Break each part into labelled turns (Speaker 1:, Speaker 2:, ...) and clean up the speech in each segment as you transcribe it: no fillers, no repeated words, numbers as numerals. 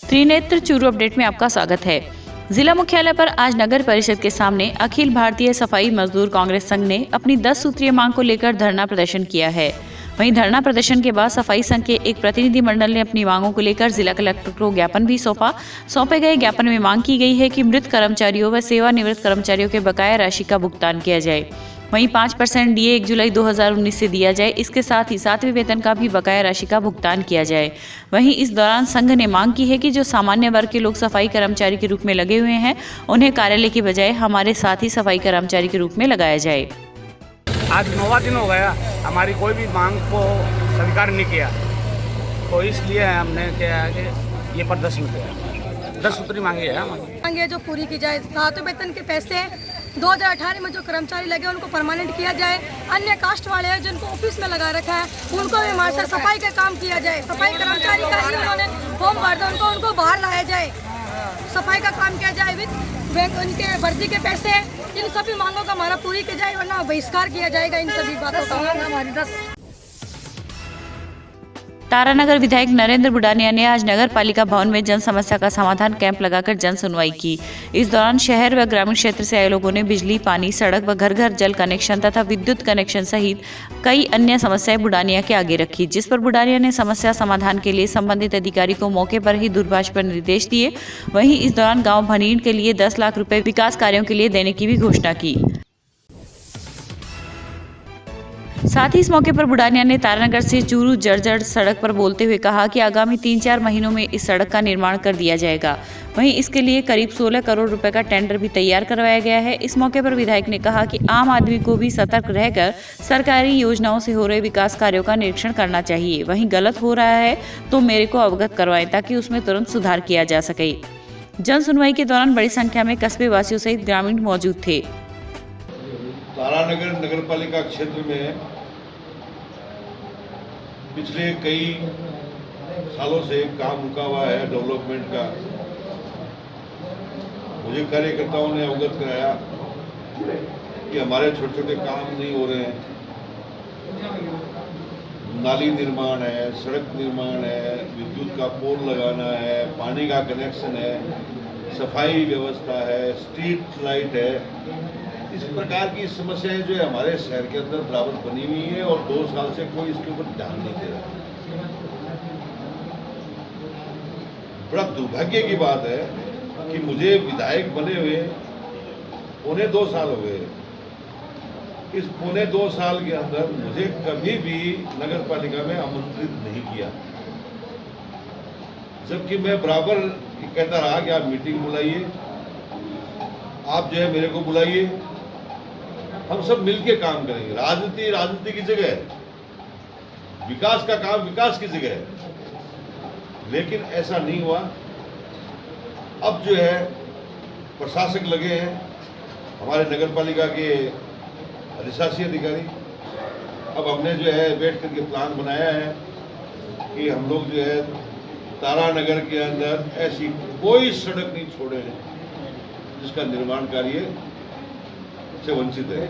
Speaker 1: Trinetra Churu update में आपका स्वागत है। जिला मुख्यालय पर आज नगर परिषद के सामने अखिल भारतीय सफाई मजदूर कांग्रेस संघ ने अपनी 10 सूत्रीय मांग को लेकर धरना प्रदर्शन किया है। वहीं धरना प्रदर्शन के बाद सफाई संघ के एक प्रतिनिधि मंडल ने अपनी मांगों को लेकर जिला कलेक्टर को ज्ञापन भी सौंपे गए ज्ञापन में मांग की गई है कि मृत कर्मचारियों व सेवानिवृत्त कर्मचारियों के बकाया राशि का भुगतान किया जाए। वहीं 5% डीए 1 जुलाई 2019 से दिया जाए। इसके साथ ही 7वें वेतन का भी बकाया राशि का भुगतान किया जाए। वहीं इस दौरान संघ ने मांग की है कि जो सामान्य वर्ग के लोग सफाई कर्मचारी के रूप में लगे हुए हैं, उन्हें कार्यालय की बजाय हमारे साथ ही सफाई कर्मचारी के रूप में लगाया जाए।
Speaker 2: आज 9वां दिन हो गया, हमारी कोई भी मांग को स्वीकार नहीं किया, तो इसलिए हमने क्या है कि ये प्रदर्शन किया। 10 सूत्री मांगी है हमारी।
Speaker 3: मांगे जो पूरी की जाए। 7वें वेतन के पैसे 2018 में जो कर्मचारी लगे उनको परमानेंट किया जाए। अन्य कास्ट वाले हैं जिनको ऑफिस में लगा रखा है, उनको भी हमारे साथ सफाई का काम किया जाए। सफाई कर्मचारी का ही उन्होंने फॉर्म भर दिया, उनको बाहर लाया जाए, सफाई का काम किया जाए विद उनके वर्दी के पैसे। इन सभी मांगों का हमारा पूरी की जाए, वरना बहिष्कार किया जाएगा इन सभी बातों का। हमारी 10
Speaker 1: तारानगर विधायक नरेंद्र बुडानिया ने आज नगर पालिका भवन में जन समस्या का समाधान कैंप लगाकर जन सुनवाई की। इस दौरान शहर व ग्रामीण क्षेत्र से आए लोगों ने बिजली, पानी, सड़क व घर घर जल कनेक्शन तथा विद्युत कनेक्शन सहित कई अन्य समस्याएं बुडानिया के आगे रखी, जिस पर बुडानिया ने समस्या समाधान के लिए संबंधित अधिकारी को मौके पर ही दूरभाष पर निर्देश दिए। वहीं इस दौरान गाँव भनीड़ के लिए 10 लाख रुपए विकास कार्यों के लिए देने की भी घोषणा की। साथ ही इस मौके पर बुडानिया ने तारानगर से चूरू जर्जर सड़क पर बोलते हुए कहा कि आगामी 3-4 महीनों में इस सड़क का निर्माण कर दिया जाएगा। वहीं इसके लिए करीब 16 करोड़ रुपए का टेंडर भी तैयार करवाया गया है। इस मौके पर विधायक ने कहा कि आम आदमी को भी सतर्क रहकर सरकारी योजनाओं से हो रहे विकास कार्यों का निरीक्षण करना चाहिए। वहीं गलत हो रहा है तो मेरे को अवगत करवाएं ताकि उसमें तुरंत सुधार किया जा सके। जन सुनवाई के दौरान बड़ी संख्या में कस्बे वासियों सहित ग्रामीण मौजूद थे।
Speaker 4: तारानगर नगर पालिका क्षेत्र में पिछले कई सालों से काम रुका हुआ है डेवलपमेंट का। मुझे कार्यकर्ताओं ने अवगत कराया कि हमारे छोटे छोटे काम नहीं हो रहे हैं। नाली निर्माण है, सड़क निर्माण है, विद्युत का पोल लगाना है, पानी का कनेक्शन है, सफाई व्यवस्था है, स्ट्रीट लाइट है। इस प्रकार की समस्याएं जो है हमारे शहर के अंदर बराबर बनी हुई है और 2 साल से कोई इसके ऊपर ध्यान नहीं दे रहा। बड़ा दुर्भाग्य की बात है कि मुझे विधायक बने हुए 1.25 साल हो गए। इस 1.25 साल के अंदर मुझे कभी भी नगर पालिका में आमंत्रित नहीं किया, जबकि मैं बराबर कहता रहा कि आप मीटिंग बुलाइए, आप जो है मेरे को बुलाइए, हम सब मिलके काम करेंगे। राजनीति राजनीति की जगह है, विकास का काम विकास की जगह है, लेकिन ऐसा नहीं हुआ। अब जो है प्रशासक लगे हैं, हमारे नगर पालिका के अधिशासी अधिकारी। अब हमने जो है बैठ करके प्लान बनाया है कि हम लोग जो है तारानगर के अंदर ऐसी कोई सड़क नहीं छोड़े हैं जिसका निर्माण कार्य से वंचित है।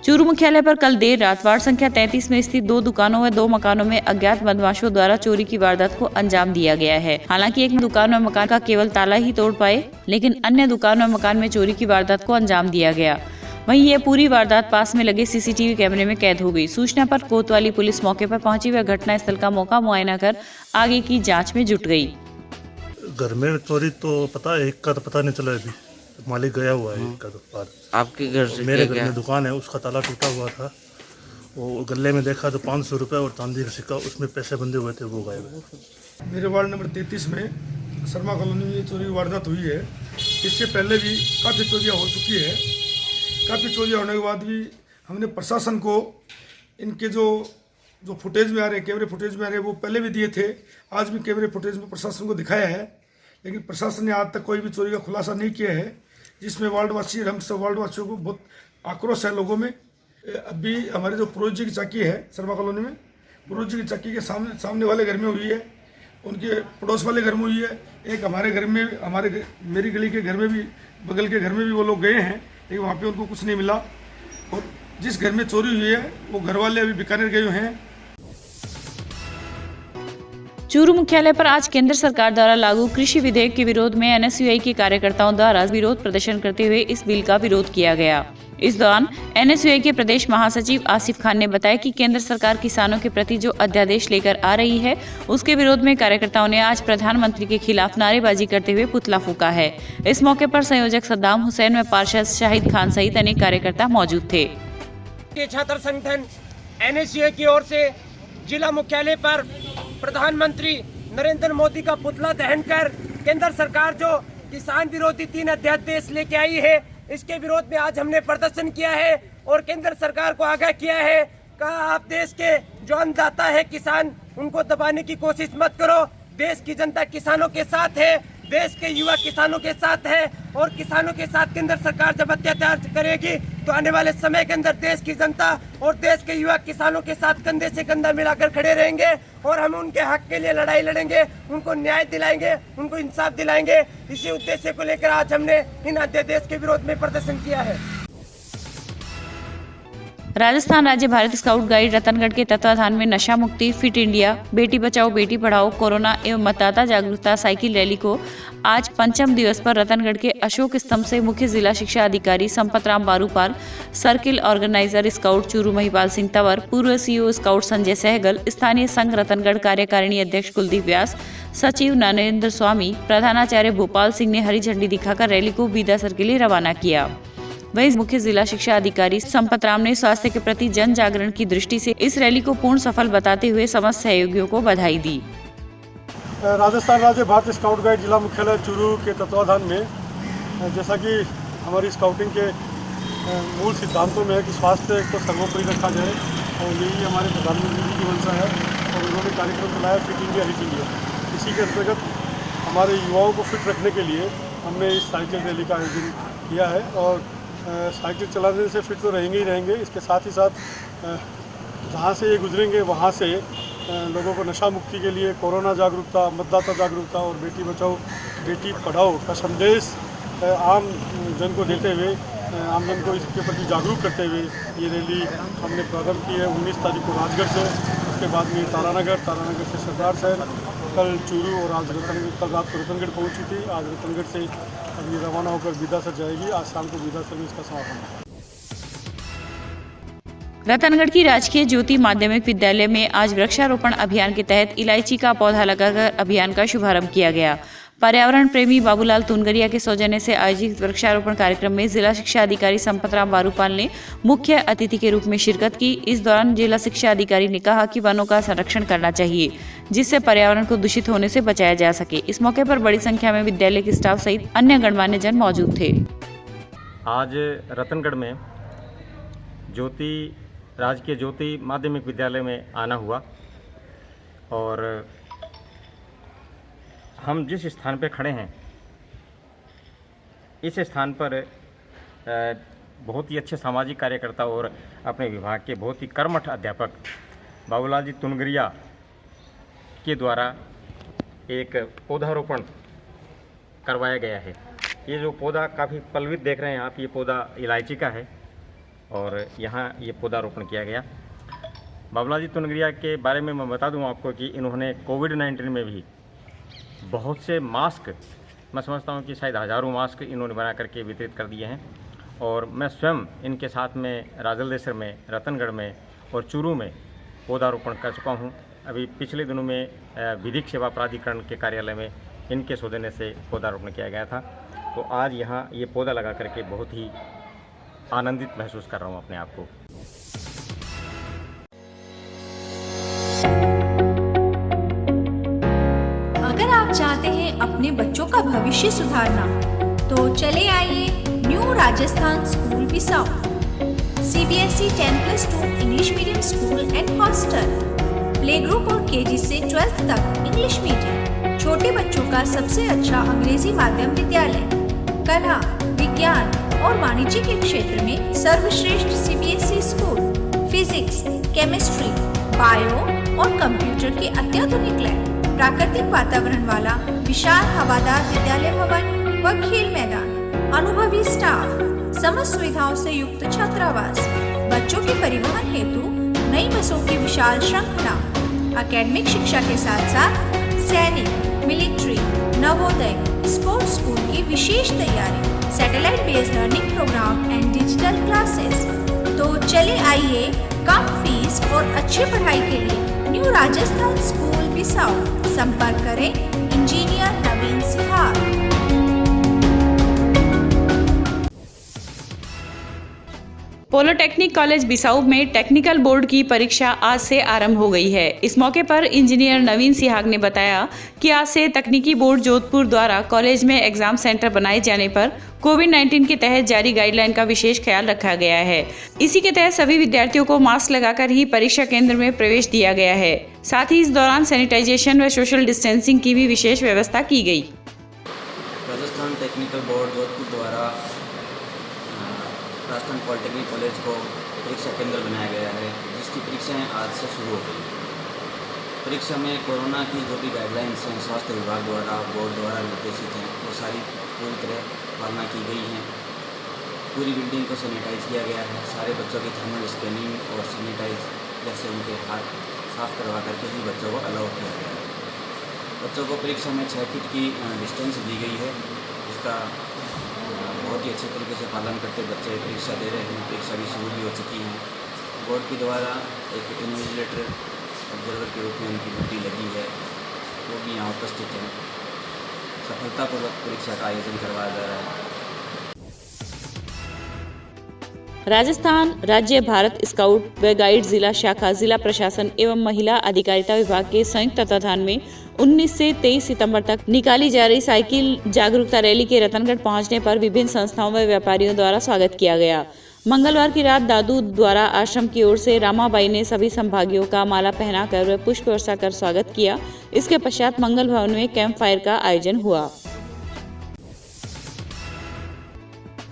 Speaker 1: चूरू मुख्यालय पर कल देर रात वार्ड संख्या 33 में स्थित 2 दुकानों व 2 मकानों में अज्ञात बदमाशों द्वारा चोरी की वारदात को अंजाम दिया गया है। हालांकि एक दुकान व मकान का केवल ताला ही तोड़ पाए, लेकिन अन्य दुकान व मकान में चोरी की वारदात को अंजाम दिया गया। वहीं ये पूरी वारदात पास में लगे सीसीटीवी कैमरे में कैद हो गई। सूचना पर कोतवाली पुलिस मौके पर पहुंची व घटनास्थल का मौका मुआयना कर आगे की जाँच में जुट गयी।
Speaker 5: घर में चोरी तो पता है, एक का तो पता नहीं चला, अभी मालिक गया हुआ है। एक का तो बाहर
Speaker 6: आपके घर से
Speaker 5: मेरे घर में दुकान है, उसका ताला टूटा हुआ था। वो गले में देखा तो 500 रुपये और चांदी का सिक्का उसमें पैसे बंधे हुए थे, वो गायब।
Speaker 7: मेरे वार्ड नंबर 33 में शर्मा कॉलोनी में चोरी वारदात हुई है। इससे पहले भी काफ़ी चोरियाँ हो चुकी है। काफ़ी चोरियाँ होने के बाद भी हमने प्रशासन को इनके जो फुटेज में आ रहे हैं, कैमरे फुटेज में आ रहे हैं, वो पहले भी दिए थे। आज भी कैमरे फुटेज में प्रशासन को दिखाया है, लेकिन प्रशासन ने आज तक कोई भी चोरी का खुलासा नहीं किया है, जिसमें वार्डवासी, हम सब वार्डवासियों को बहुत आक्रोश है लोगों में। अभी हमारे जो पुरोहित जी की चक्की है शर्मा कॉलोनी में, पुरोहित जी की चक्की के सामने वाले घर में हुई है, उनके पड़ोस वाले घर में हुई है, एक हमारे घर में, मेरी गली के घर में भी, बगल के घर में भी वो लोग गए हैं, लेकिन वहाँ पे उनको कुछ नहीं मिला। और जिस घर में चोरी हुई है वो घर वाले अभी बीकानेर गए हुए हैं।
Speaker 1: चूरू मुख्यालय पर आज केंद्र सरकार द्वारा लागू कृषि विधेयक के विरोध में NSUI के कार्यकर्ताओं द्वारा विरोध प्रदर्शन करते हुए इस बिल का विरोध किया गया। इस दौरान NSUI के प्रदेश महासचिव आसिफ खान ने बताया कि केंद्र सरकार किसानों के प्रति जो अध्यादेश लेकर आ रही है उसके विरोध में कार्यकर्ताओं ने आज प्रधानमंत्री के खिलाफ नारेबाजी करते हुए पुतला फूंका है। इस मौके पर संयोजक सद्दाम हुसैन व पार्षद शाहिद खान सहित अनेक कार्यकर्ता मौजूद थे।
Speaker 6: छात्र संगठन NSUI की ओर से जिला मुख्यालय पर प्रधानमंत्री नरेंद्र मोदी का पुतला दहन कर केंद्र सरकार जो किसान विरोधी 3 अध्यादेश लेके आई है इसके विरोध में आज हमने प्रदर्शन किया है और केंद्र सरकार को आगाह किया है कि आप देश के जो अन्नदाता है किसान उनको दबाने की कोशिश मत करो। देश की जनता किसानों के साथ है, देश के युवा किसानों के साथ है और किसानों के साथ केंद्र सरकार जब अत्याचार करेगी तो आने वाले समय के अंदर देश की जनता और देश के युवा किसानों के साथ कंधे से कंधा मिलाकर खड़े रहेंगे और हम उनके हक के लिए लड़ाई लड़ेंगे, उनको न्याय दिलाएंगे, उनको इंसाफ दिलाएंगे। इसी उद्देश्य को लेकर आज हमने इन अध्यादेश के विरोध में प्रदर्शन किया है।
Speaker 1: राजस्थान राज्य भारत स्काउट गाइड रतनगढ़ के तत्वाधान में नशा मुक्ति, fit India, Beti Bachao Beti Padhao, corona एवं मतदाता जागरूकता साइकिल रैली को आज पंचम दिवस पर रतनगढ़ के अशोक स्तंभ से मुख्य जिला शिक्षा अधिकारी Sampatram Barupal, circle organiser scout Churu Mahipal Singh Tanwar, पूर्व CEO स्काउट संजय सहगल, स्थानीय संघ रतनगढ़ कार्यकारिणी अध्यक्ष कुलदीप व्यास, सचिव नरेंद्र स्वामी, प्रधानाचार्य भोपाल सिंह ने हरी झंडी दिखाकर रैली को बीदासर के लिए रवाना किया। वहीं मुख्य जिला शिक्षा अधिकारी संपतराम ने स्वास्थ्य के प्रति जन जागरण की दृष्टि से इस रैली को पूर्ण सफल बताते हुए समस्त सहयोगियों को बधाई दी।
Speaker 7: राजस्थान राज्य भारत स्काउट गाइड जिला मुख्यालय चूरू के तत्वाधान में जैसा कि हमारी स्काउटिंग के मूल सिद्धांतों में है कि स्वास्थ्य को सर्वोपरि रखा जाए और यही हमारे प्रधानमंत्री जी की मंशा है और उन्होंने कार्यक्रम चलाया फिट इंडिया हिट इंडिया। इसी के अंतर्गत हमारे युवाओं को फिट रखने के लिए हमने इस साइकिल रैली का आयोजन किया है और साइकिल चलाने से फिट तो रहेंगे ही रहेंगे, इसके साथ ही साथ जहाँ से ये गुजरेंगे वहाँ से लोगों को नशा मुक्ति के लिए कोरोना जागरूकता, मतदाता जागरूकता और बेटी बचाओ बेटी पढ़ाओ का संदेश आम जन को देते हुए आम जन को इसके प्रति जागरूक करते हुए ये रैली हमने प्रारंभ की है 19 तारीख को राजगढ़ से, उसके बाद में तारानगर से सरदार शहर, कल चूरू और आज रतनगढ़, कल रात को रतनगढ़ पहुंची थी, आज रतनगढ़ से अब ये रवाना होकर बीदासर जाएगी। आज शाम को बीदासर में इसका समापन है।
Speaker 1: रतनगढ़ की राजकीय ज्योति माध्यमिक विद्यालय में आज वृक्षारोपण अभियान के तहत इलायची का पौधा लगाकर अभियान का शुभारंभ किया गया। पर्यावरण प्रेमी बाबूलाल तुनगरिया के सौजन्य से आयोजित वृक्षारोपण कार्यक्रम में जिला शिक्षा अधिकारी संपतराम बारूपाल ने मुख्य अतिथि के रूप में शिरकत की। इस दौरान जिला शिक्षा अधिकारी ने कहा कि वनों का संरक्षण करना चाहिए जिससे पर्यावरण को दूषित होने से बचाया जा सके। इस मौके पर बड़ी संख्या में विद्यालय के स्टाफ सहित अन्य गणमान्य जन मौजूद थे।
Speaker 8: आज रतनगढ़ में राजकीय ज्योति माध्यमिक विद्यालय में आना हुआ और हम जिस स्थान पर खड़े हैं इस स्थान पर बहुत ही अच्छे सामाजिक कार्यकर्ता और अपने विभाग के बहुत ही कर्मठ अध्यापक बाबूलाल जी तुनगरिया के द्वारा एक पौधारोपण करवाया गया है। ये जो पौधा काफ़ी पल्लवित देख रहे हैं आप, ये पौधा इलायची का है और यहाँ ये पौधारोपण किया गया। बाबूलाल जी तुनगरिया के बारे में मैं बता दूं आपको कि इन्होंने कोविड-19 में भी बहुत से मास्क, मैं समझता हूँ कि शायद हज़ारों मास्क इन्होंने बना करके वितरित कर दिए हैं और मैं स्वयं इनके साथ में राजलदेसर में, रतनगढ़ में और चूरू में पौधारोपण कर चुका हूँ। अभी पिछले दिनों में विधिक सेवा प्राधिकरण के कार्यालय में इनके सौजन्य से पौधारोपण किया गया था। तो आज यहाँ ये पौधा लगा करके बहुत ही आनंदित महसूस कर रहा हूँ अपने आप को।
Speaker 9: अगर आप चाहते हैं अपने बच्चों का भविष्य सुधारना तो चले आइए new Rajasthan school Bisau, CBSE 10+2 English medium school and hostel, play group और KG से 12th तक इंग्लिश मीडियम, छोटे बच्चों का सबसे अच्छा अंग्रेजी माध्यम विद्यालय, कला, विज्ञान और वाणिज्य के क्षेत्र में सर्वश्रेष्ठ CBSE school, physics, chemistry, bio और कंप्यूटर के अत्याधुनिक लैब, प्राकृतिक वातावरण वाला विशाल हवादार विद्यालय भवन व खेल मैदान, अनुभवी स्टाफ, समस्त सुविधाओं से युक्त छात्रावास, बच्चों के परिवहन हेतु नई बसों की विशाल श्रृंखला, एकेडमिक शिक्षा के साथ साथ सैनिक, मिलिट्री, नवोदय, स्पोर्ट्स स्कूल की विशेष तैयारी, satellite based learning programme and digital classes. तो चले आइए कम फीस और अच्छी पढ़ाई के लिए न्यू राजस्थान स्कूल बिसाऊ। संपर्क करें इंजीनियर नवीन सिहाग।
Speaker 1: पॉलिटेक्निक कॉलेज बिसाऊ में टेक्निकल बोर्ड की परीक्षा आज से आरंभ हो गई है। इस मौके पर इंजीनियर नवीन सिहाग ने बताया कि आज से तकनीकी बोर्ड जोधपुर द्वारा कॉलेज में एग्जाम सेंटर बनाए जाने पर कोविड-19 के तहत जारी गाइडलाइन का विशेष ख्याल रखा गया है। इसी के तहत सभी विद्यार्थियों को मास्क लगाकर ही परीक्षा केंद्र में प्रवेश दिया गया है। साथ ही इस दौरान सैनिटाइजेशन व सोशल डिस्टेंसिंग की भी विशेष व्यवस्था की गई।
Speaker 10: राजस्थान टेक्निकल बोर्ड जोधपुर द्वारा राजस्थान पॉलिटेक्निक कॉलेज को परीक्षा केंद्र बनाया गया है, जिसकी परीक्षाएं आज से शुरू हो गई। परीक्षा में कोरोना की जो भी गाइडलाइंस हैं स्वास्थ्य विभाग द्वारा बोर्ड द्वारा निर्देशित हैं, वो सारी पूरी तरह पालना की गई हैं। पूरी बिल्डिंग को सैनिटाइज किया गया है। सारे बच्चों की थर्मल स्कैनिंग और सैनिटाइज जैसे उनके हाथ साफ करवा करके ही बच्चों को अलाउ किया गया है। बच्चों को परीक्षा में 6 फीट की डिस्टेंस दी गई है, जिसका बहुत ही अच्छे तरीके से पालन करते बच्चे परीक्षा दे रहे हैं। परीक्षा भी शुरू भी हो चुकी हैं। बोर्ड के द्वारा एक इन्विजिलेटर ऑब्जर्वर के रूप में उनकी ड्यूटी लगी है, वो भी यहाँ उपस्थित है। सफलतापूर्वक परीक्षा का आयोजन करवाया जा रहा है।
Speaker 1: राजस्थान राज्य भारत स्काउट व गाइड जिला शाखा जिला प्रशासन एवं महिला अधिकारिता विभाग के संयुक्त तत्वाधान में 19 से 23 सितंबर तक निकाली जा रही साइकिल जागरूकता रैली के रतनगढ़ पहुंचने पर विभिन्न संस्थाओं व व्यापारियों द्वारा स्वागत किया गया। मंगलवार की रात दादू द्वारा आश्रम की ओर से रामाबाई ने सभी संभागियों का माला पहनाकर व पुष्प वर्षा कर स्वागत किया। इसके पश्चात मंगल भवन में कैंप फायर का आयोजन हुआ।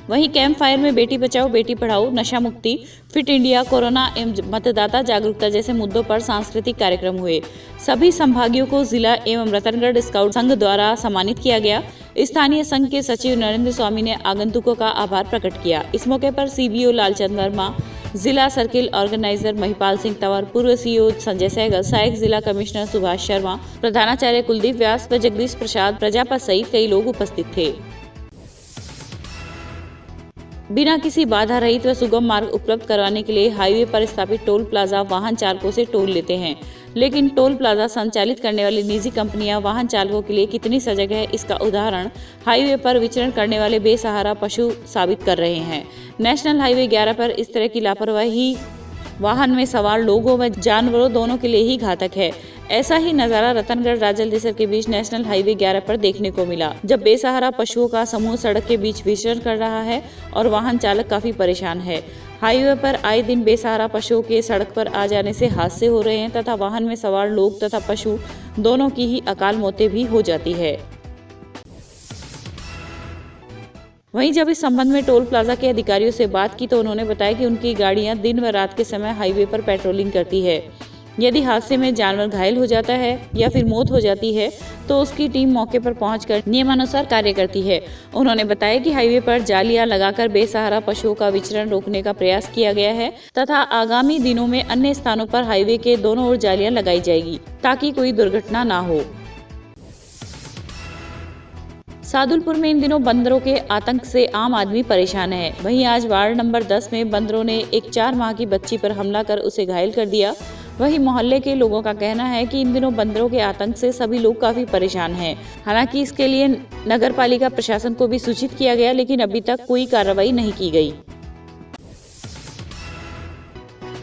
Speaker 1: वहीं कैंप फायर में बेटी बचाओ बेटी पढ़ाओ, नशा मुक्ति, फिट इंडिया, कोरोना एवं मतदाता जागरूकता जैसे मुद्दों पर सांस्कृतिक कार्यक्रम हुए। सभी संभागियों को जिला एवं रतनगढ़ स्काउट संघ द्वारा सम्मानित किया गया। स्थानीय संघ के सचिव नरेंद्र स्वामी ने आगंतुकों का आभार प्रकट किया। इस मौके पर सीबीओ लालचंद वर्मा, जिला सर्किल ऑर्गेनाइजर महिपाल सिंह तंवर, पूर्व सीईओ संजय सहगल, सहायक जिला कमिश्नर सुभाष शर्मा, प्रधानाचार्य कुलदीप व्यास व जगदीश प्रसाद प्रजापत सहित कई लोग उपस्थित थे। बिना किसी बाधा रहित व सुगम मार्ग उपलब्ध करवाने के लिए हाईवे पर स्थापित टोल प्लाजा वाहन चालकों से टोल लेते हैं, लेकिन टोल प्लाजा संचालित करने वाली निजी कंपनियां वाहन चालकों के लिए कितनी सजग है, इसका उदाहरण हाईवे पर विचरण करने वाले बेसहारा पशु साबित कर रहे हैं। नेशनल हाईवे 11 पर इस तरह की लापरवाही वाहन में सवार लोगों व जानवरों दोनों के लिए ही घातक है। ऐसा ही नजारा रतनगढ़ राजलदेसर के बीच नेशनल हाईवे 11 पर देखने को मिला, जब बेसहारा पशुओं का समूह सड़क के बीच विचरण कर रहा है और वाहन चालक काफी परेशान है। हाईवे पर आए दिन बेसहारा पशुओं के सड़क पर आ जाने से हादसे हो रहे हैं तथा वाहन में सवार लोग तथा पशु दोनों की ही अकाल मौतें भी हो जाती है। वहीं जब इस संबंध में टोल प्लाजा के अधिकारियों से बात की तो उन्होंने बताया कि उनकी गाड़ियां दिन व रात के समय हाईवे पर पेट्रोलिंग करती है। यदि हादसे में जानवर घायल हो जाता है या फिर मौत हो जाती है तो उसकी टीम मौके पर पहुंचकर नियमानुसार कार्य करती है। उन्होंने बताया कि हाईवे पर जालियां लगाकर बेसहारा पशुओं का विचरण रोकने का प्रयास किया गया है तथा आगामी दिनों में अन्य स्थानों पर हाईवे के दोनों ओर जालियां लगाई जाएगी ताकि कोई दुर्घटना ना हो। सादुलपुर में इन दिनों बंदरों के आतंक से आम आदमी परेशान है। वहीं आज वार्ड नंबर 10 में बंदरों ने एक 4 माह की बच्ची पर हमला कर उसे घायल कर दिया। वहीं मोहल्ले के लोगों का कहना है कि इन दिनों बंदरों के आतंक से सभी लोग काफी परेशान हैं। हालांकि इसके लिए नगरपालिका प्रशासन को भी सूचित किया गया, लेकिन अभी तक कोई कार्रवाई नहीं की गई।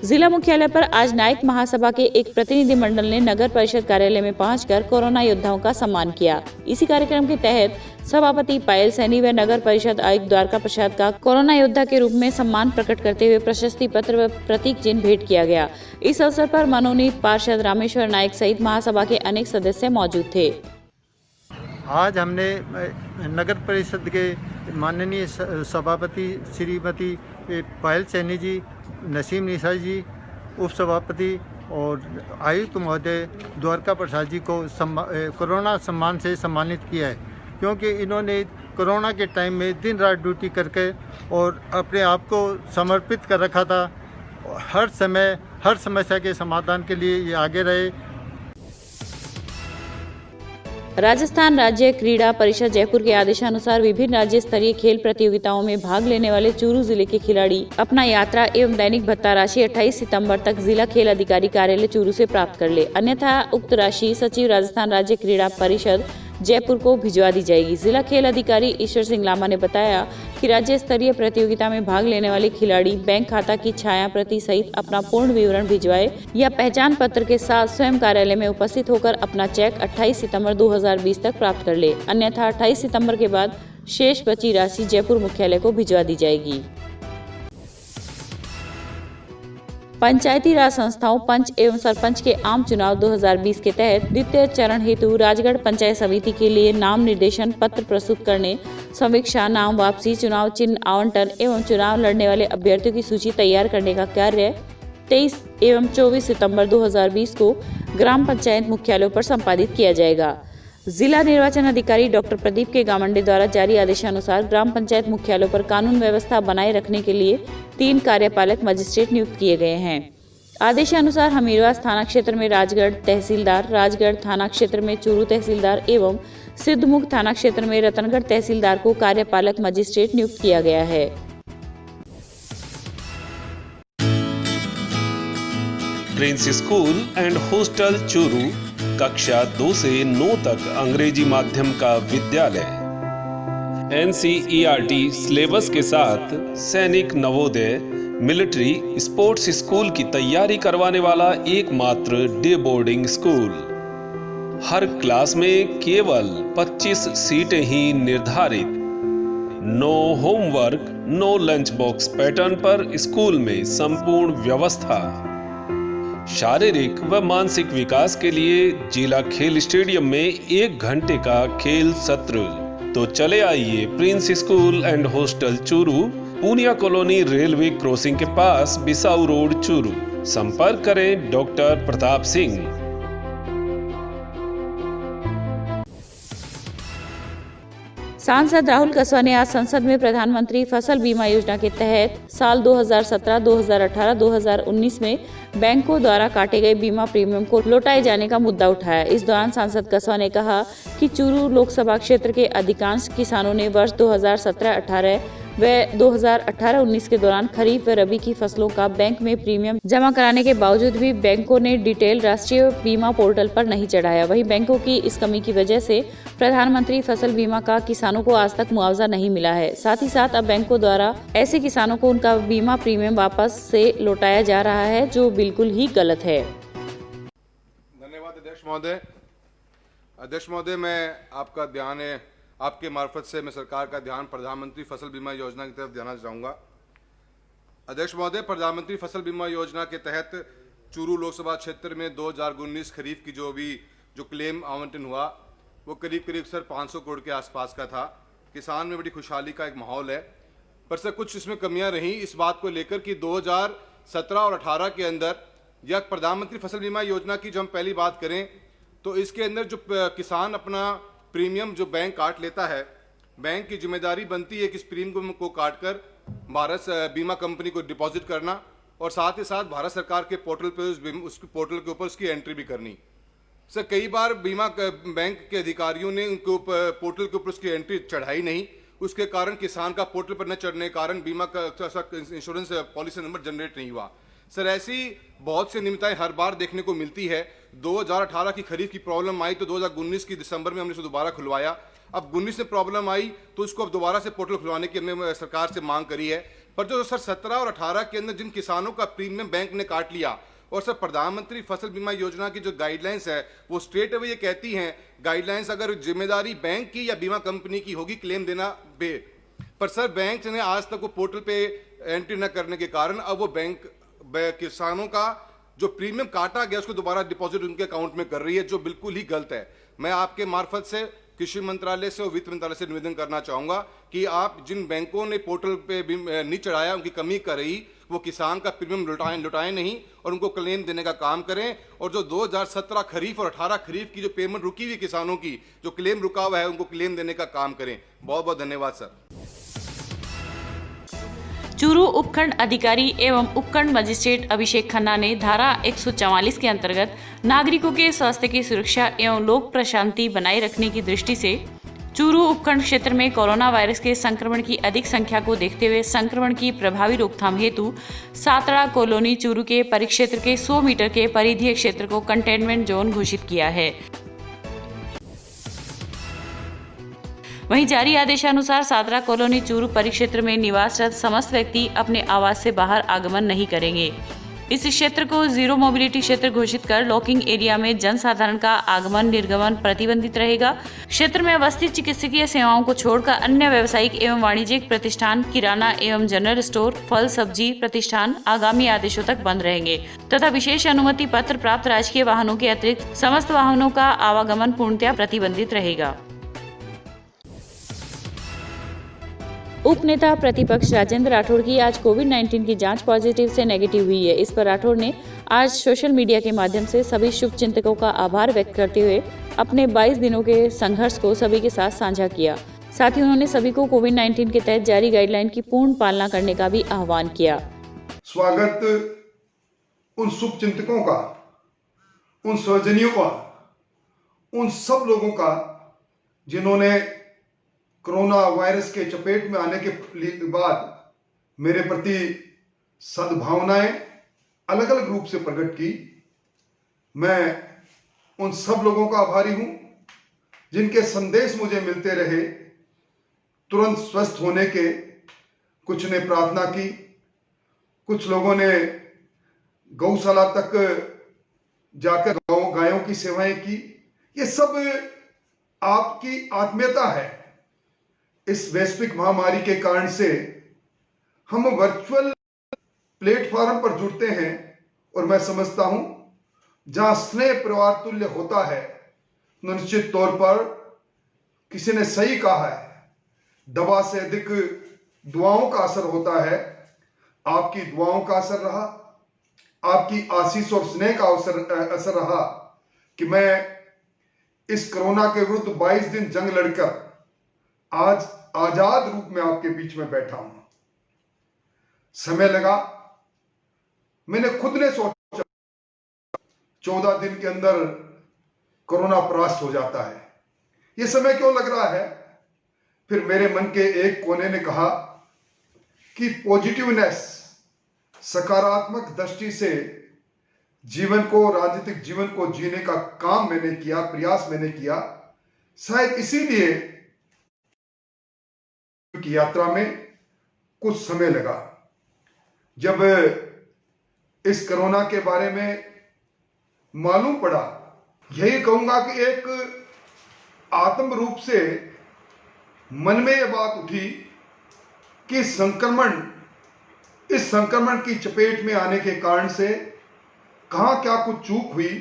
Speaker 1: जिला मुख्यालय पर आज नायक महासभा के एक प्रतिनिधि मंडल ने नगर परिषद कार्यालय में पहुंचकर कोरोना योद्धाओं का सम्मान किया। इसी कार्यक्रम के तहत सभापति पायल सैनी व नगर परिषद आयुक्त द्वारका प्रसाद का कोरोना योद्धा के रूप में सम्मान प्रकट करते हुए प्रशस्ति पत्र व प्रतीक चिन्ह भेंट किया गया। इस अवसर पर मनोनीत पार्षद रामेश्वर नायक सहित महासभा के अनेक सदस्य मौजूद थे।
Speaker 11: आज हमने नगर परिषद के माननीय सभापति श्रीमती पायल सैनी जी, नसीम निशा जी, उप सभापति और आयुक्त महोदय द्वारका प्रसाद जी को कोरोना सम्मान से सम्मानित किया है, क्योंकि इन्होंने कोरोना के टाइम में दिन रात ड्यूटी करके और अपने आप को समर्पित कर रखा था। हर समय हर समस्या के समाधान के लिए ये आगे रहे।
Speaker 1: राजस्थान राज्य क्रीड़ा परिषद जयपुर के आदेशानुसार विभिन्न राज्य स्तरीय खेल प्रतियोगिताओं में भाग लेने वाले चूरू जिले के खिलाड़ी अपना यात्रा एवं दैनिक भत्ता राशि 28 सितंबर तक जिला खेल अधिकारी कार्यालय चूरू से प्राप्त कर ले, अन्यथा उक्त राशि सचिव राजस्थान राज्य क्रीड़ा परिषद जयपुर को भिजवा दी जाएगी। जिला खेल अधिकारी ईश्वर सिंह लामा ने बताया कि राज्य स्तरीय प्रतियोगिता में भाग लेने वाले खिलाड़ी बैंक खाता की छाया प्रति सहित अपना पूर्ण विवरण भिजवाए या पहचान पत्र के साथ स्वयं कार्यालय में उपस्थित होकर अपना चेक 28 सितंबर 2020 तक प्राप्त कर ले, अन्यथा 28 सितंबर के बाद शेष बची राशि जयपुर मुख्यालय को भिजवा दी जाएगी। पंचायती राज संस्थाओं पंच एवं सरपंच के आम चुनाव 2020 के तहत द्वितीय चरण हेतु राजगढ़ पंचायत समिति के लिए नाम निर्देशन पत्र प्रस्तुत करने, समीक्षा, नाम वापसी, चुनाव चिन्ह आवंटन एवं चुनाव लड़ने वाले अभ्यर्थियों की सूची तैयार करने का कार्य 23 एवं 24 सितंबर 2020 को ग्राम पंचायत मुख्यालयों पर संपादित किया जाएगा। जिला निर्वाचन अधिकारी डॉक्टर प्रदीप के गामंडे द्वारा जारी आदेशानुसार ग्राम पंचायत मुख्यालयों पर कानून व्यवस्था बनाए रखने के लिए 3 कार्यपालक मजिस्ट्रेट नियुक्त किए गए हैं। आदेशानुसार हमीरवास थाना क्षेत्र में राजगढ़ तहसीलदार, राजगढ़ थाना क्षेत्र में चूरू तहसीलदार एवं सिद्धमुख थाना क्षेत्र में रतनगढ़ तहसीलदार को कार्यपालक मजिस्ट्रेट नियुक्त किया गया है।
Speaker 12: Prince school and hostel Churu कक्षा 2 से 9 तक अंग्रेजी माध्यम का विद्यालय, NCERT सिलेबस के साथ सैनिक, नवोदय, मिलिट्री, स्पोर्ट्स स्कूल की तैयारी करवाने वाला एकमात्र डे बोर्डिंग स्कूल। हर क्लास में केवल 25 सीटें ही निर्धारित। No homework, no lunch box pattern पर स्कूल में संपूर्ण व्यवस्था। शारीरिक व मानसिक विकास के लिए जिला खेल स्टेडियम में 1 घंटे का खेल सत्र। तो चले आइए prince school and hostel Churu, Punia colony, railway crossing के पास, बिसाऊ रोड, चूरू। संपर्क करें डॉक्टर प्रताप सिंह।
Speaker 1: सांसद राहुल कसवा ने आज संसद में प्रधानमंत्री फसल बीमा योजना के तहत साल 2017, 2018, 2019 में बैंकों द्वारा काटे गए बीमा प्रीमियम को लौटाए जाने का मुद्दा उठाया। इस दौरान सांसद कसवा ने कहा कि चूरू लोकसभा क्षेत्र के अधिकांश किसानों ने वर्ष 2017-18 व 2018-19 के दौरान खरीफ व रबी की फसलों का बैंक में प्रीमियम जमा कराने के बावजूद भी बैंकों ने डिटेल राष्ट्रीय बीमा पोर्टल पर नहीं चढ़ाया। वहीं बैंकों की इस कमी की वजह से प्रधानमंत्री फसल बीमा का किसानों को आज तक मुआवजा नहीं मिला है। साथ ही साथ अब बैंकों द्वारा ऐसे किसानों को उनका बीमा प्रीमियम वापस से लौटाया जा रहा है, जो बिल्कुल ही गलत है।
Speaker 13: धन्यवाद अध्यक्ष महोदय। अध्यक्ष महोदय, मैं आपका ध्यान है, आपके मार्फत से मैं सरकार का ध्यान प्रधानमंत्री फसल बीमा योजना की तरफ देना चाहूँगा। अध्यक्ष महोदय, प्रधानमंत्री फसल बीमा योजना के तहत चूरू लोकसभा क्षेत्र में 2019 खरीफ की जो क्लेम आवंटन हुआ वो करीब सर 500 करोड़ के आसपास का था। किसान में बड़ी खुशहाली का एक माहौल है, पर सर कुछ इसमें कमियां रहीं इस बात को लेकर कि 2017 और 18 के अंदर या प्रधानमंत्री फसल बीमा योजना की जो हम पहली बात करें तो इसके अंदर जो किसान अपना प्रीमियम जो बैंक काट लेता है, बैंक की जिम्मेदारी बनती है कि इस प्रीमियम को काटकर भारत बीमा कंपनी को डिपॉजिट करना और साथ ही साथ भारत सरकार के पोर्टल पे उसके पोर्टल के ऊपर उसकी एंट्री भी करनी। सर कई बार बीमा बैंक के अधिकारियों ने उनको पोर्टल के ऊपर उसकी एंट्री चढ़ाई नहीं, उसके कारण किसान का पोर्टल पर न चढ़ने के कारण बीमा का इंश्योरेंस पॉलिसी नंबर जनरेट नहीं हुआ। सर ऐसी बहुत सी नियमितताएं हर बार देखने को मिलती है। 2018 की खरीफ की प्रॉब्लम आई तो 2019 की दिसंबर में हमने इसको दोबारा खुलवाया। अब 19 में प्रॉब्लम आई तो इसको अब दोबारा से पोर्टल खुलवाने की हमने सरकार से मांग करी है। पर जो सर 17 और 18 के अंदर जिन किसानों का प्रीमियम बैंक ने काट लिया और सर प्रधानमंत्री फसल बीमा योजना की जो गाइडलाइंस है वो स्ट्रेट अवे ये कहती हैं, गाइडलाइंस अगर जिम्मेदारी बैंक की या बीमा कंपनी की होगी क्लेम देना पर सर बैंक ने आज तक वो पोर्टल पे एंट्री न करने के कारण अब वो बैंक किसानों का जो प्रीमियम काटा गया उसको दोबारा डिपॉजिट उनके अकाउंट में कर रही है, जो बिल्कुल ही गलत है। मैं आपके मार्फत से कृषि मंत्रालय से और वित्त मंत्रालय से निवेदन करना चाहूंगा कि आप जिन बैंकों ने पोर्टल पे नहीं चढ़ाया, उनकी कमी कर रही, वो किसान का प्रीमियम लुटाएं नहीं और उनको क्लेम देने का काम करें। और जो 2017 खरीफ और 18 खरीफ की जो पेमेंट रुकी हुई किसानों की जो क्लेम रुका हुआ है उनको क्लेम देने का काम करें। बहुत बहुत धन्यवाद सर।
Speaker 1: चूरू उपखंड अधिकारी एवं उपखंड मजिस्ट्रेट अभिषेक खन्ना ने धारा 144 के अंतर्गत नागरिकों के स्वास्थ्य की सुरक्षा एवं लोक प्रशांति बनाए रखने की दृष्टि से चूरू उपखंड क्षेत्र में कोरोना वायरस के संक्रमण की अधिक संख्या को देखते हुए संक्रमण की प्रभावी रोकथाम हेतु सातड़ा कॉलोनी चूरू के परिक्षेत्र के 100 मीटर के परिधीय क्षेत्र को कंटेनमेंट जोन घोषित किया है। वहीं जारी आदेशानुसार सातड़ा कॉलोनी चूरू परिक्षेत्र में निवासरत समस्त व्यक्ति अपने आवास से बाहर आगमन नहीं करेंगे। इस क्षेत्र को जीरो मोबिलिटी क्षेत्र घोषित कर लॉकिंग एरिया में जनसाधारण का आगमन निर्गमन प्रतिबंधित रहेगा। क्षेत्र में अवस्थित चिकित्सकीय सेवाओं को छोड़कर अन्य व्यावसायिक एवं वाणिज्यिक प्रतिष्ठान, किराना एवं जनरल स्टोर, फल सब्जी प्रतिष्ठान आगामी आदेशों तक बंद रहेंगे तथा विशेष अनुमति पत्र प्राप्त राजकीय वाहनों के अतिरिक्त समस्त वाहनों का आवागमन पूर्णतया प्रतिबंधित रहेगा। उप नेता प्रतिपक्ष राजेंद्र राठौड़ की आज कोविड-19 की जांच पॉजिटिव से नेगेटिव हुई है। इस पर राठौड़ ने आज सोशल मीडिया के माध्यम से सभी शुभचिंतकों का आभार व्यक्त करते हुए अपने 22 दिनों के संघर्ष को सभी के साथ साझा किया। साथ ही उन्होंने सभी को कोविड-19 के तहत जारी गाइडलाइन की पूर्ण पालना करने का भी आह्वान किया।
Speaker 7: स्वागत उन शुभचिंतकों का, उन सौजन्यों का, उन सब लोगों का जिन्होंने कोरोना वायरस के चपेट में आने के बाद मेरे प्रति सद्भावनाएं अलग अलग रूप से प्रकट की। मैं उन सब लोगों का आभारी हूं जिनके संदेश मुझे मिलते रहे, तुरंत स्वस्थ होने के। कुछ ने प्रार्थना की, कुछ लोगों ने गौशाला तक जाकर गायों की सेवाएं की। ये सब आपकी आत्मीयता है। इस वैश्विक महामारी के कारण से हम वर्चुअल प्लेटफॉर्म पर जुड़ते हैं और मैं समझता हूं जहां स्नेह परिवार तुल्य होता है, निश्चित तौर पर किसी ने सही कहा है, दवा से अधिक दुआओं का असर होता है। आपकी दुआओं का असर रहा, आपकी आशीष और स्नेह का असर रहा कि मैं इस कोरोना के विरुद्ध 22 दिन जंग लड़कर आज आजाद रूप में आपके बीच में बैठा हूं। समय लगा, मैंने खुद ने सोचा 14 दिन के अंदर कोरोना परास्त हो जाता है। यह समय क्यों लग रहा है? फिर मेरे मन के एक कोने ने कहा कि पॉजिटिवनेस, सकारात्मक दृष्टि से जीवन को, राजनीतिक जीवन को जीने का काम मैंने किया, प्रयास मैंने किया। शायद इसीलिए की यात्रा में कुछ समय लगा। जब इस कोरोना के बारे में मालूम पड़ा, यही कहूंगा कि एक आत्म रूप से मन में यह बात उठी कि इस संक्रमण की चपेट में आने के कारण से कहां क्या कुछ चूक हुई।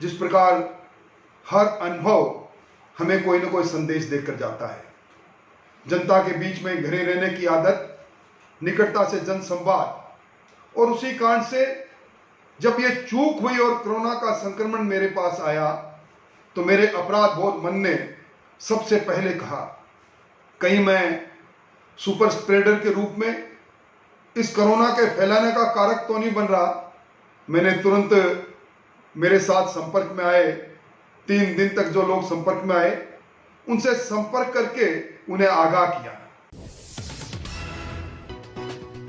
Speaker 7: जिस प्रकार हर अनुभव हमें कोई ना कोई संदेश देकर जाता है। जनता के बीच में घिरे रहने की आदत, निकटता से जन संवाद, और उसी कारण से जब ये चूक हुई और कोरोना का संक्रमण मेरे पास आया तो मेरे अपराध बोध मन ने सबसे पहले कहा, कहीं मैं सुपर स्प्रेडर के रूप में इस कोरोना के फैलाने का कारक तो नहीं बन रहा। मैंने तुरंत मेरे साथ संपर्क में आए 3 दिन तक जो लोग संपर्क में आए उनसे संपर्क करके उन्हें आगाह किया।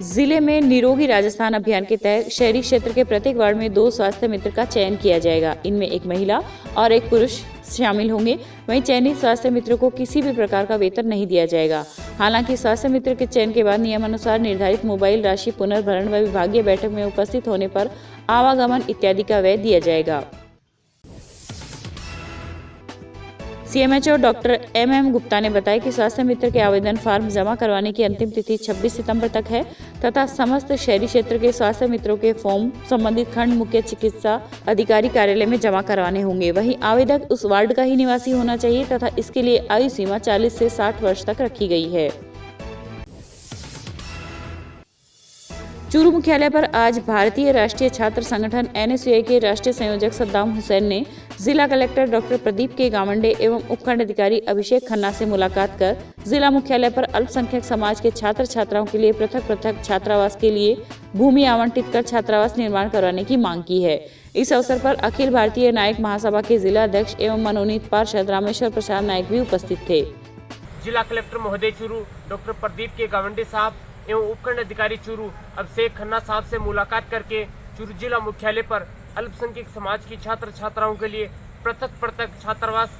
Speaker 1: जिले में निरोगी राजस्थान अभियान के तहत शहरी क्षेत्र के प्रत्येक वार्ड में 2 स्वास्थ्य मित्र का चयन किया जाएगा। इनमें एक महिला और एक पुरुष शामिल होंगे। वहीं चयनित स्वास्थ्य मित्रों को किसी भी प्रकार का वेतन नहीं दिया जाएगा। हालांकि स्वास्थ्य मित्र के चयन के बाद नियमानुसार निर्धारित मोबाइल राशि पुनर्भरण व विभागीय बैठक में उपस्थित होने पर आवागमन इत्यादि का व्यय दिया जाएगा। सीएमएचओ डॉक्टर एमएम गुप्ता ने बताया कि स्वास्थ्य मित्र के आवेदन फॉर्म जमा करवाने की अंतिम तिथि 26 सितंबर तक है तथा समस्त शहरी क्षेत्र के स्वास्थ्य मित्रों के फॉर्म संबंधित खंड मुख्य चिकित्सा अधिकारी कार्यालय में जमा करवाने होंगे। वहीं आवेदक उस वार्ड का ही निवासी होना चाहिए तथा इसके लिए आयु सीमा 40 से 60 वर्ष तक रखी गई है। चूरू मुख्यालय पर आज भारतीय राष्ट्रीय छात्र संगठन NSUI के राष्ट्रीय संयोजक सद्दाम हुसैन ने जिला कलेक्टर डॉक्टर प्रदीप के गावंडे एवं उपखंड अधिकारी अभिषेक खन्ना से मुलाकात कर जिला मुख्यालय पर अल्पसंख्यक समाज के छात्र छात्राओं के लिए पृथक छात्रावास के लिए भूमि आवंटित कर छात्रावास निर्माण करवाने की मांग की है। इस अवसर पर अखिल भारतीय नायक महासभा के जिला अध्यक्ष एवं मनोनीत पार्षद रामेश्वर प्रसाद नायक भी उपस्थित थे।
Speaker 6: जिला कलेक्टर महोदय चूरू डॉक्टर प्रदीप के गावंडे साहब एवं उपखंड अधिकारी चूरू अभिषेक खन्ना साहब से मुलाकात करके चूरू जिला मुख्यालय पर अल्पसंख्यक समाज की छात्र छात्राओं के लिए पृथक छात्रावास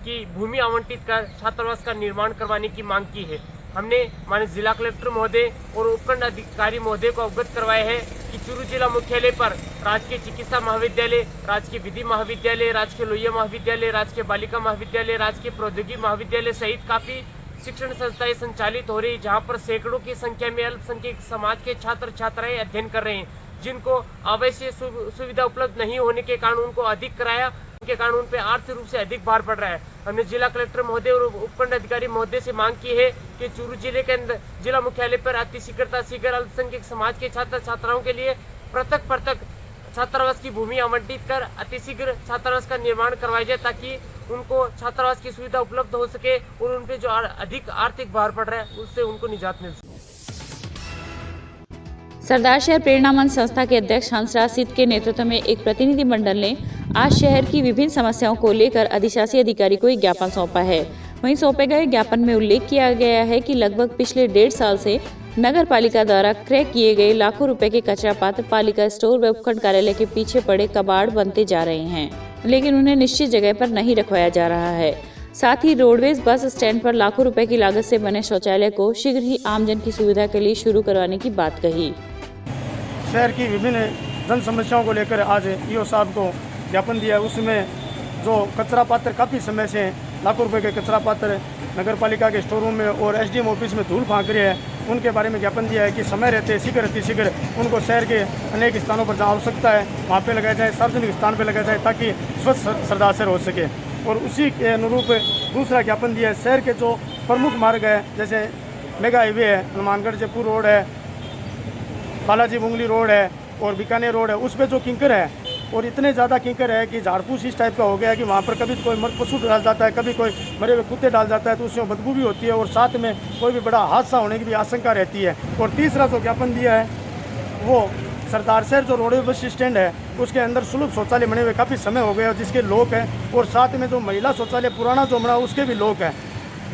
Speaker 6: की भूमि आवंटित कर छात्रावास का निर्माण करवाने की मांग की है। हमने माननीय जिला कलेक्टर महोदय और उपखंड अधिकारी महोदय को अवगत करवाया है कि चूरू जिला मुख्यालय पर राजकीय चिकित्सा महाविद्यालय, राजकीय विधि महाविद्यालय, राजकीय लोहिया महाविद्यालय, राजकीय बालिका महाविद्यालय, राजकीय प्रौद्योगिकी महाविद्यालय सहित काफी शिक्षण संस्थाएं संचालित हो रही, जहां पर सैकड़ों की संख्या में अल्पसंख्यक समाज के छात्र छात्राएं अध्ययन कर रहे हैं, जिनको आवश्यक सुविधा उपलब्ध नहीं होने के कारण उनको अधिक किराया के कारण उन पे आर्थिक रूप से अधिक भार पड़ रहा है। हमने जिला कलेक्टर महोदय और उपखंड अधिकारी महोदय से मांग की है कि चूरू जिले के अंदर जिला मुख्यालय पर अतिशीघ्र अल्पसंख्यक समाज के छात्र छात्राओं के लिए पृथक छात्रावास की भूमि आवंटित कर अतिशीघ्र छात्रावास का निर्माण करवाया जाए, ताकि उनको छात्रावास की सुविधा उपलब्ध हो सके और उन पे जो अधिक आर्थिक भार पड़ रहा है उससे उनको निजात मिल सके।
Speaker 1: सरदार शहर प्रेरणा मंच संस्था के अध्यक्ष हंसराज सिद्ध के नेतृत्व में एक प्रतिनिधि मंडल ने आज शहर की विभिन्न समस्याओं को लेकर अधिशासी अधिकारी को एक ज्ञापन सौंपा है। वहीं सौंपे गए ज्ञापन में उल्लेख किया गया है कि लगभग पिछले 1.5 साल से नगर पालिका द्वारा क्रय किए गए लाखों रुपए के कचरा पात्र पालिका स्टोर व उपखंड कार्यालय के पीछे पड़े कबाड़ बनते जा रहे हैं, लेकिन उन्हें निश्चित जगह पर नहीं रखवाया जा रहा है। साथ ही रोडवेज बस स्टैंड पर लाखों रुपए की लागत से बने शौचालय को शीघ्र ही आमजन की सुविधा के लिए शुरू करवाने की बात कही।
Speaker 7: शहर की विभिन्न जन समस्याओं को लेकर आज ईओ साहब को ज्ञापन दिया। उसमें जो कचरा पात्र काफ़ी समय से लाखों रुपए के कचरा पात्र नगर पालिका के स्टोर रूम में और SDM ऑफिस में धूल फांक रहे हैं, उनके बारे में ज्ञापन दिया है कि समय रहते शीघ्र उनको शहर के अनेक स्थानों पर जहाँ आवश्यकता है वहाँ पे लगाया जाए, सार्वजनिक स्थान पे लगाया जाए, ताकि स्वच्छ सरदार शहर हो सके। और उसी के अनुरूप दूसरा ज्ञापन दिया है, शहर के जो प्रमुख मार्ग है जैसे मेगा हाईवे है, हनुमानगढ़ जयपुर रोड है, बालाजी बुंगली रोड है और बीकानेर रोड है, उस पर जो किंकर है और इतने ज़्यादा किंकर है कि झाड़फूस इस टाइप का हो गया है कि वहाँ पर कभी कोई मर पशु डाल जाता है, कभी कोई मरे हुए कुत्ते डाल जाता है, तो उसमें बदबू भी होती है और साथ में कोई भी बड़ा हादसा होने की भी आशंका रहती है। और तीसरा जो ज्ञापन दिया है वो सरदार शहर जो रोडवे बस स्टैंड है उसके अंदर सुलभ शौचालय बने हुए काफ़ी समय हो गया जिसके लोक हैं, और साथ में जो महिला शौचालय पुराना जो बना उसके भी लोक हैं।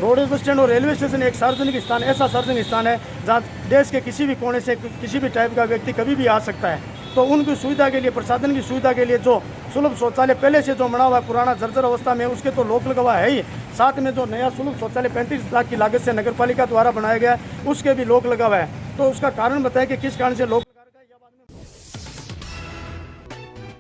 Speaker 7: रोडवे बस स्टैंड और रेलवे स्टेशन एक सार्वजनिक स्थान, ऐसा सार्वजनिक स्थान है जहाँ देश के किसी भी कोने से किसी भी टाइप का व्यक्ति कभी भी आ सकता है। तो उनकी सुविधा के लिए, प्रशासन की सुविधा के लिए जो सुलभ शौचालय पहले से जो बना हुआ है पुराना जर्जर अवस्था में, उसके तो लोक लगा हुआ है ही, साथ में जो नया सुलभ शौचालय 35 लाख की लागत से नगर पालिका द्वारा बनाया गया है उसके भी लोक लगा हुआ है। तो उसका कारण बताएं कि किस कारण से लोक।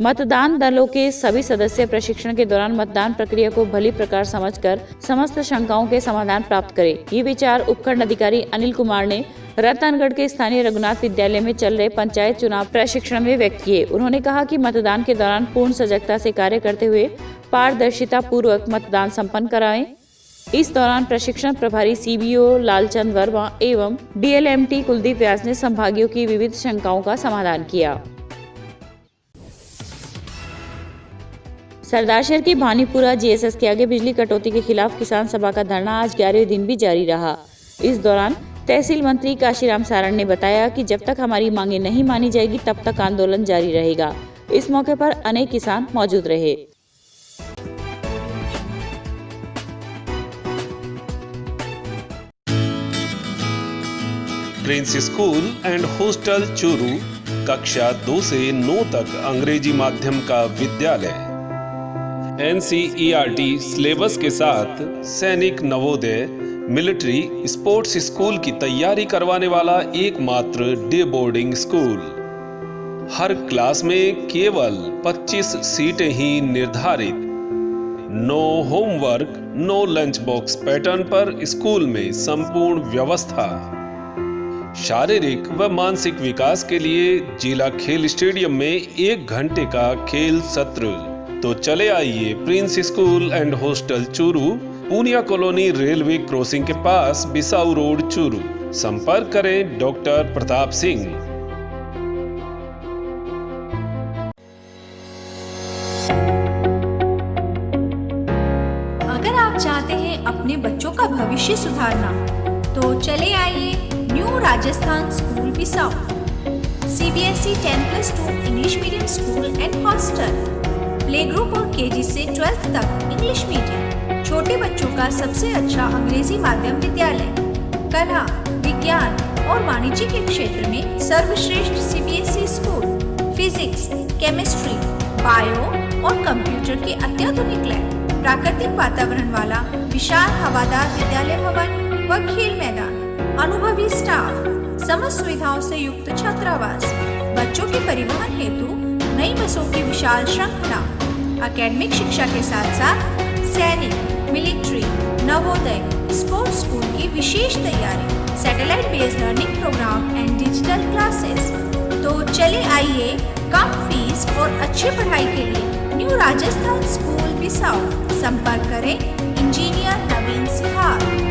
Speaker 1: मतदान दलों के सभी सदस्य प्रशिक्षण के दौरान मतदान प्रक्रिया को भली प्रकार समझकर समस्त शंकाओं के समाधान प्राप्त करें। ये विचार उपखंड अधिकारी अनिल कुमार ने रतनगढ़ के स्थानीय रघुनाथ विद्यालय में चल रहे पंचायत चुनाव प्रशिक्षण में व्यक्त किए। उन्होंने कहा कि मतदान के दौरान पूर्ण सजगता से कार्य करते हुए पारदर्शिता पूर्वक मतदान संपन्न कराएं। इस दौरान प्रशिक्षण प्रभारी CBO लालचंद वर्मा एवं DLMT कुलदीप व्यास ने संभागियों की विविध शंकाओं का समाधान किया। सरदार शहर की भानीपुरा GSS के आगे बिजली कटौती के खिलाफ किसान सभा का धरना आज 11वें दिन भी जारी रहा। इस दौरान तहसील मंत्री काशीराम सारण ने बताया कि जब तक हमारी मांगे नहीं मानी जाएगी तब तक आंदोलन जारी रहेगा। इस मौके पर अनेक किसान मौजूद रहे।
Speaker 12: Prince school and hostel Churu कक्षा 2 से 9 तक अंग्रेजी माध्यम का विद्यालय NCERT सिलेबस के साथ सैनिक नवोदय मिलिट्री स्पोर्ट्स स्कूल की तैयारी करवाने वाला एकमात्र डे बोर्डिंग स्कूल। हर क्लास में केवल 25 सीटें ही निर्धारित। No homework, no lunch box pattern पर स्कूल में संपूर्ण व्यवस्था। शारीरिक व मानसिक विकास के लिए जिला खेल स्टेडियम में 1 घंटे का खेल सत्र। तो चले आइए prince school and hostel Churu, Punia colony railway crossing के पास बिसाऊ रोड चूरू। संपर्क करें डॉक्टर प्रताप सिंह।
Speaker 9: अपने बच्चों का भविष्य सुधारना, तो चले आइए new Rajasthan school Bisau, CBSE 10+2 English medium school and hostel, play group और KG से 12th तक इंग्लिश मीडियम, छोटे बच्चों का सबसे अच्छा अंग्रेजी माध्यम विद्यालय, कला, विज्ञान और वाणिज्य के क्षेत्र में सर्वश्रेष्ठ CBSE school, physics, chemistry, bio और कंप्यूटर के अत्याधुनिक लैब, प्राकृतिक वातावरण वाला विशाल हवादार विद्यालय भवन व खेल मैदान, अनुभवी स्टाफ, समस्त सुविधाओं से युक्त छात्रावास, बच्चों के परिवहन हेतु नई बसों की विशाल श्रृंखला, एकेडमिक शिक्षा के साथ साथ सैनिक, मिलिट्री, नवोदय, स्पोर्ट्स स्कूल की विशेष तैयारी, satellite based learning programme and digital classes. तो चले आइए कम फीस और अच्छी पढ़ाई के लिए न्यू राजस्थान स्कूल बिसाऊ, संपर्क करें इंजीनियर नवीन सिहार।